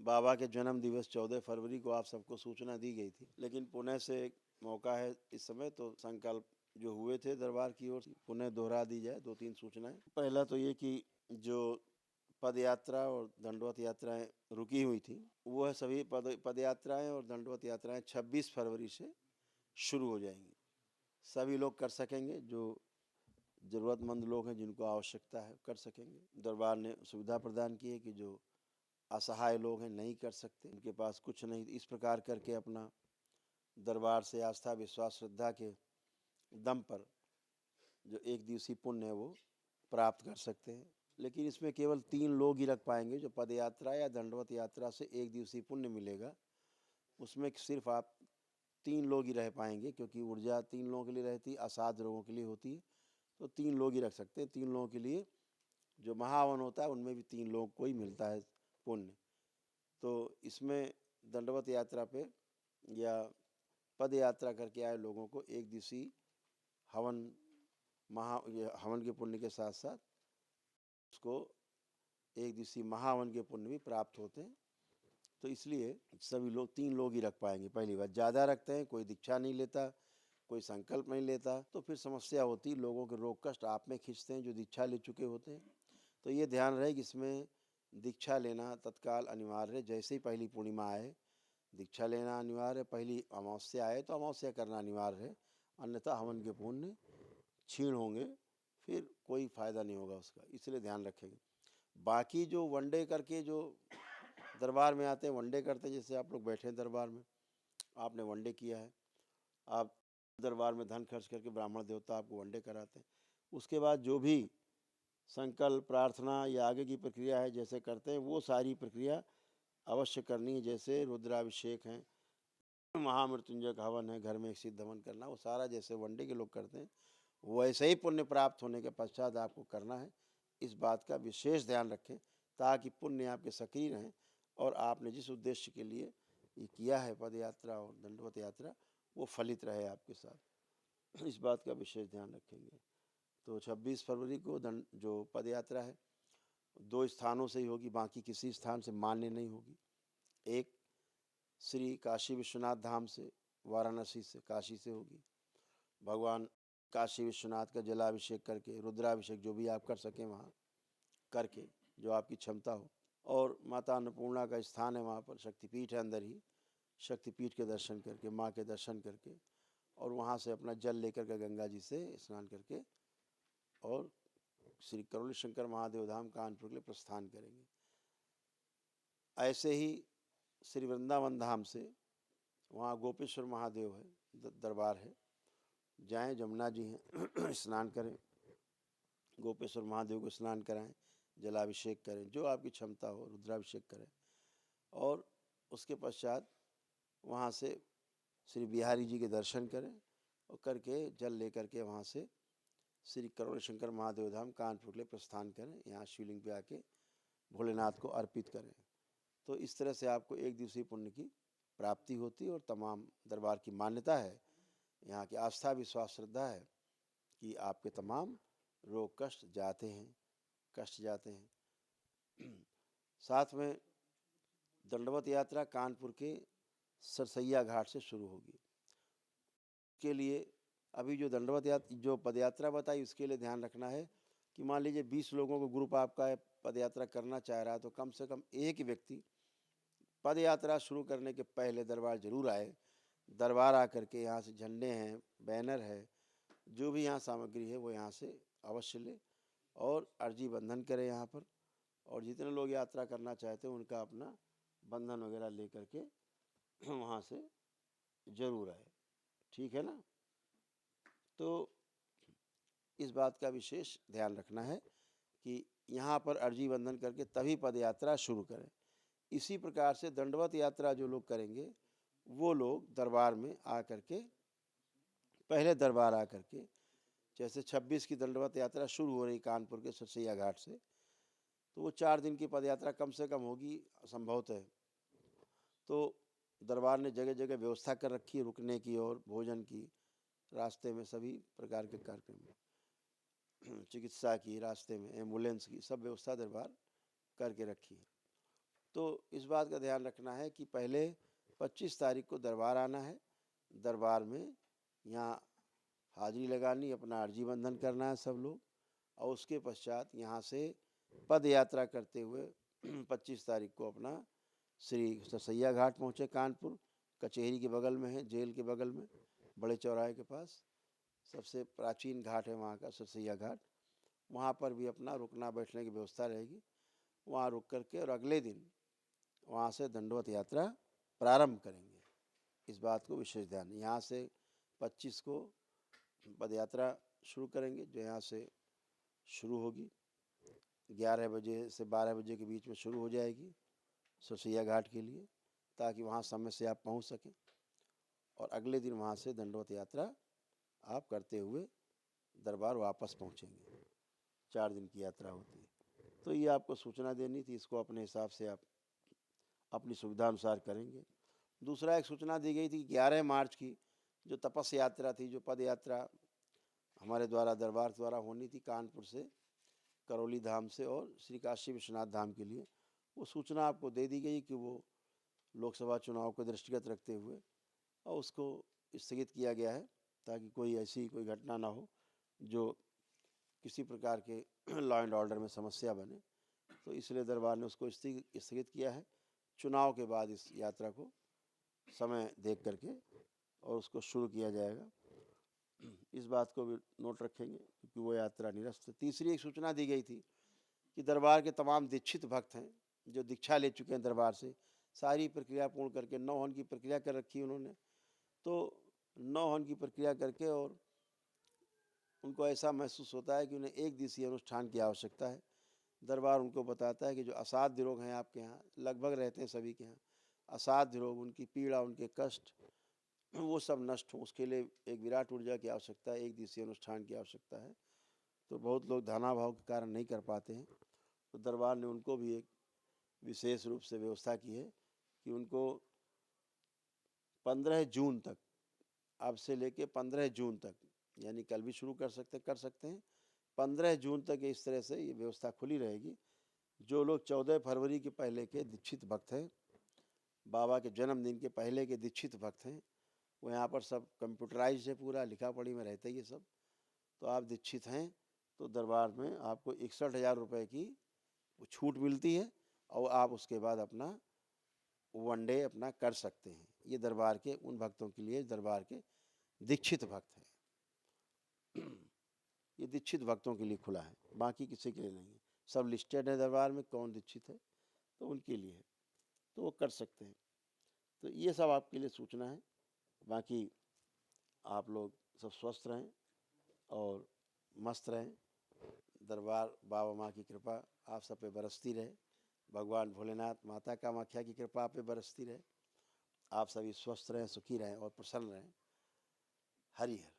बाबा के जन्म दिवस 14 फरवरी को आप सबको सूचना दी गई थी, लेकिन पुनः से एक मौका है इस समय, तो संकल्प जो हुए थे दरबार की ओर से पुनः दोहरा दी जाए 2-3 सूचनाएं। पहला तो ये कि जो पद यात्रा और दंडवत यात्राएं रुकी हुई थी, वो है सभी पद यात्राएं और दंडवत यात्राएं 26 फरवरी से शुरू हो जाएंगी। सभी लोग कर सकेंगे, जो ज़रूरतमंद लोग हैं जिनको आवश्यकता है कर सकेंगे। दरबार ने सुविधा प्रदान की है कि जो असहाय लोग हैं नहीं कर सकते, उनके पास कुछ नहीं, इस प्रकार करके अपना दरबार से आस्था विश्वास श्रद्धा के दम पर जो एक दिवसीय पुण्य है वो प्राप्त कर सकते हैं। लेकिन इसमें केवल 3 लोग ही रख पाएंगे। जो पद यात्रा या दंडवत यात्रा से एक दिवसीय पुण्य मिलेगा, उसमें सिर्फ आप 3 लोग ही रह पाएंगे, क्योंकि ऊर्जा 3 लोगों के लिए रहती, असाध लोगों के लिए होती है, तो 3 लोग ही रख सकते हैं। 3 लोगों के लिए जो महावन होता है उनमें भी 3 लोग को ही मिलता है पुण्य। तो इसमें दंडवत यात्रा पे या पद यात्रा करके आए लोगों को एक दिवसीय हवन हवन के पुण्य के साथ साथ उसको एक दिवसीय महावन के पुण्य भी प्राप्त होते हैं। तो इसलिए सभी लोग 3 लोग ही रख पाएंगे। पहली बात, ज़्यादा रखते हैं, कोई दीक्षा नहीं लेता, कोई संकल्प नहीं लेता, तो फिर समस्या होती, लोगों के रोग कष्ट आप में खींचते हैं जो दीक्षा ले चुके होते हैं। तो ये ध्यान रहे कि इसमें दीक्षा लेना तत्काल अनिवार्य है। जैसे ही पहली पूर्णिमा आए दीक्षा लेना अनिवार्य है, पहली अमावस्या आए तो अमावस्या करना अनिवार्य है, अन्यथा हवन के पुण्य क्षीण होंगे, फिर कोई फायदा नहीं होगा उसका, इसलिए ध्यान रखेंगे। बाकी जो वनडे करके जो दरबार में आते हैं, वनडे करते हैं, जैसे आप लोग बैठे हैं दरबार में, आपने वनडे किया है, आप दरबार में धन खर्च करके ब्राह्मण देवता आपको वनडे कराते हैं, उसके बाद जो भी संकल्प प्रार्थना या आगे की प्रक्रिया है जैसे करते हैं, वो सारी प्रक्रिया अवश्य करनी है। जैसे रुद्राभिषेक है, महामृत्युंजय का हवन है, घर में एक सिद्ध हवन करना, वो सारा जैसे वनडे के लोग करते हैं वैसे ही पुण्य प्राप्त होने के पश्चात आपको करना है। इस बात का विशेष ध्यान रखें ताकि पुण्य आपके सक्रिय रहें और आपने जिस उद्देश्य के लिए ये किया है पद यात्रा और दंडवत यात्रा, वो फलित रहे आपके साथ, इस बात का विशेष ध्यान रखेंगे। तो 26 फरवरी को जो पद यात्रा है 2 स्थानों से ही होगी, बाकी किसी स्थान से मान्य नहीं होगी। एक श्री काशी विश्वनाथ धाम से, वाराणसी से, काशी से होगी। भगवान काशी विश्वनाथ का जलाभिषेक करके, रुद्राभिषेक जो भी आप कर सकें वहाँ करके, जो आपकी क्षमता हो, और माता अन्नपूर्णा का स्थान है वहाँ पर, शक्तिपीठ है अंदर ही, शक्तिपीठ के दर्शन करके, माँ के दर्शन करके, और वहाँ से अपना जल लेकर के गंगा जी से स्नान करके और श्री करोली शंकर महादेव धाम कानपुर के लिए प्रस्थान करेंगे। ऐसे ही श्री वृंदावन धाम से, वहाँ गोपेश्वर महादेव है, दरबार है, जाएं, जमुना जी हैं स्नान करें, गोपेश्वर महादेव को स्नान कराएं, जलाभिषेक करें, जो आपकी क्षमता हो, रुद्राभिषेक करें, और उसके पश्चात वहाँ से श्री बिहारी जी के दर्शन करें और करके जल लेकर के वहाँ से श्री करोड़ शंकर महादेव धाम कानपुर के लिए प्रस्थान करें, यहाँ शिवलिंग पे आके भोलेनाथ को अर्पित करें। तो इस तरह से आपको एक दिवसीय पुण्य की प्राप्ति होती है और तमाम दरबार की मान्यता है, यहाँ की आस्था विश्वास श्रद्धा है कि आपके तमाम रोग कष्ट जाते हैं। साथ में दंडवत यात्रा कानपुर के सरसैया घाट से शुरू होगी। के लिए अभी जो दंडवत यात्रा जो पदयात्रा बताई, उसके लिए ध्यान रखना है कि मान लीजिए 20 लोगों को ग्रुप आपका है, पदयात्रा करना चाह रहा है, तो कम से कम एक व्यक्ति पदयात्रा शुरू करने के पहले दरबार जरूर आए। दरबार आकर के यहाँ से झंडे हैं, बैनर है, जो भी यहाँ सामग्री है वो यहाँ से अवश्य ले और अर्जी बंधन करें यहाँ पर, और जितने लोग यात्रा करना चाहते हैं उनका अपना बंधन वगैरह ले करके वहाँ से जरूर आए, ठीक है ना। तो इस बात का विशेष ध्यान रखना है कि यहाँ पर अर्जी बंधन करके तभी पद यात्रा शुरू करें। इसी प्रकार से दंडवत यात्रा जो लोग करेंगे वो लोग दरबार में आ करके, पहले दरबार आ करके, जैसे 26 की दंडवत यात्रा शुरू हो रही कानपुर के सरसैया घाट से, तो वो 4 दिन की पदयात्रा कम से कम होगी संभवतः। तो दरबार ने जगह जगह व्यवस्था कर रखी है रुकने की और भोजन की, रास्ते में सभी प्रकार के कार्यक्रम, चिकित्सा की, रास्ते में एम्बुलेंस की, सब व्यवस्था दरबार करके रखी है। तो इस बात का ध्यान रखना है कि पहले 25 तारीख को दरबार आना है। दरबार में यहाँ हाजिरी लगानी, अपना अर्जी बंधन करना है सब लोग, और उसके पश्चात यहाँ से पद यात्रा करते हुए 25 तारीख को अपना श्री सरसैया घाट पहुँचे। कानपुर कचहरी के बगल में है, जेल के बगल में, बड़े चौराहे के पास सबसे प्राचीन घाट है वहाँ का सरसैया घाट। वहाँ पर भी अपना रुकना बैठने की व्यवस्था रहेगी। वहाँ रुक करके और अगले दिन वहाँ से दंडवत यात्रा प्रारंभ करेंगे। इस बात को विशेष ध्यान। यहाँ से 25 को पद यात्रा शुरू करेंगे, जो यहाँ से शुरू होगी 11 बजे से 12 बजे के बीच में शुरू हो जाएगी सरसैया घाट के लिए, ताकि वहाँ समय से आप पहुँच सकें। और अगले दिन वहाँ से दंडवत यात्रा आप करते हुए दरबार वापस पहुँचेंगे। 4 दिन की यात्रा होती है। तो ये आपको सूचना देनी थी, इसको अपने हिसाब से आप अपनी सुविधा अनुसार करेंगे। दूसरा एक सूचना दी गई थी 11 मार्च की जो तपस यात्रा थी, जो पद यात्रा हमारे द्वारा दरबार द्वारा होनी थी कानपुर से करौली धाम से और श्री काशी विश्वनाथ धाम के लिए, वो सूचना आपको दे दी गई कि वो लोकसभा चुनाव को दृष्टिगत रखते हुए और उसको स्थगित किया गया है, ताकि कोई ऐसी कोई घटना ना हो जो किसी प्रकार के लॉ एंड ऑर्डर में समस्या बने। तो इसलिए दरबार ने उसको स्थगित किया है। चुनाव के बाद इस यात्रा को समय देख करके और उसको शुरू किया जाएगा। इस बात को भी नोट रखेंगे क्योंकि वो यात्रा निरस्त है। तीसरी एक सूचना दी गई थी कि दरबार के तमाम दीक्षित भक्त हैं जो दीक्षा ले चुके हैं दरबार से, सारी प्रक्रिया पूर्ण करके 9 हवन की प्रक्रिया कर रखी है उन्होंने। तो 9 हवन की प्रक्रिया करके और उनको ऐसा महसूस होता है कि उन्हें एक दिवसीय अनुष्ठान की आवश्यकता है। दरबार उनको बताता है कि जो असाध्य रोग हैं आपके यहाँ, लगभग रहते हैं सभी के यहाँ, असाध्य रोग, उनकी पीड़ा, उनके कष्ट, वो सब नष्ट हो, उसके लिए एक विराट ऊर्जा की आवश्यकता है, एक दिवसीय अनुष्ठान की आवश्यकता है। तो बहुत लोग धनाभाव के कारण नहीं कर पाते हैं। तो दरबार ने उनको भी एक विशेष रूप से व्यवस्था की है कि उनको 15 जून तक, अब से लेके 15 जून तक, यानी कल भी शुरू कर सकते हैं 15 जून तक इस तरह से ये व्यवस्था खुली रहेगी। जो लोग 14 फरवरी के पहले के दीक्षित भक्त हैं, बाबा के जन्मदिन के पहले के दीक्षित भक्त हैं, वो यहाँ पर सब कंप्यूटराइज है, पूरा लिखा पढ़ी में रहता है ये सब। तो आप दीक्षित हैं तो दरबार में आपको 61,000 रुपये की छूट मिलती है और आप उसके बाद अपना वनडे अपना कर सकते हैं। ये दरबार के उन भक्तों के लिए, दरबार के दीक्षित भक्त हैं। ये दीक्षित भक्तों के लिए खुला है, बाकी किसी के लिए नहीं है। सब लिस्टेड है दरबार में कौन दीक्षित है, तो उनके लिए है, तो वो कर सकते हैं। तो ये सब आपके लिए सूचना है। बाकी आप लोग सब स्वस्थ रहें और मस्त रहें। दरबार बाबा माँ की कृपा आप सब पे बरसती रहे। भगवान भोलेनाथ माता कामाख्या की कृपा आप पे बरसती रहे। आप सभी स्वस्थ रहें, सुखी रहें और प्रसन्न रहें। हरि हर।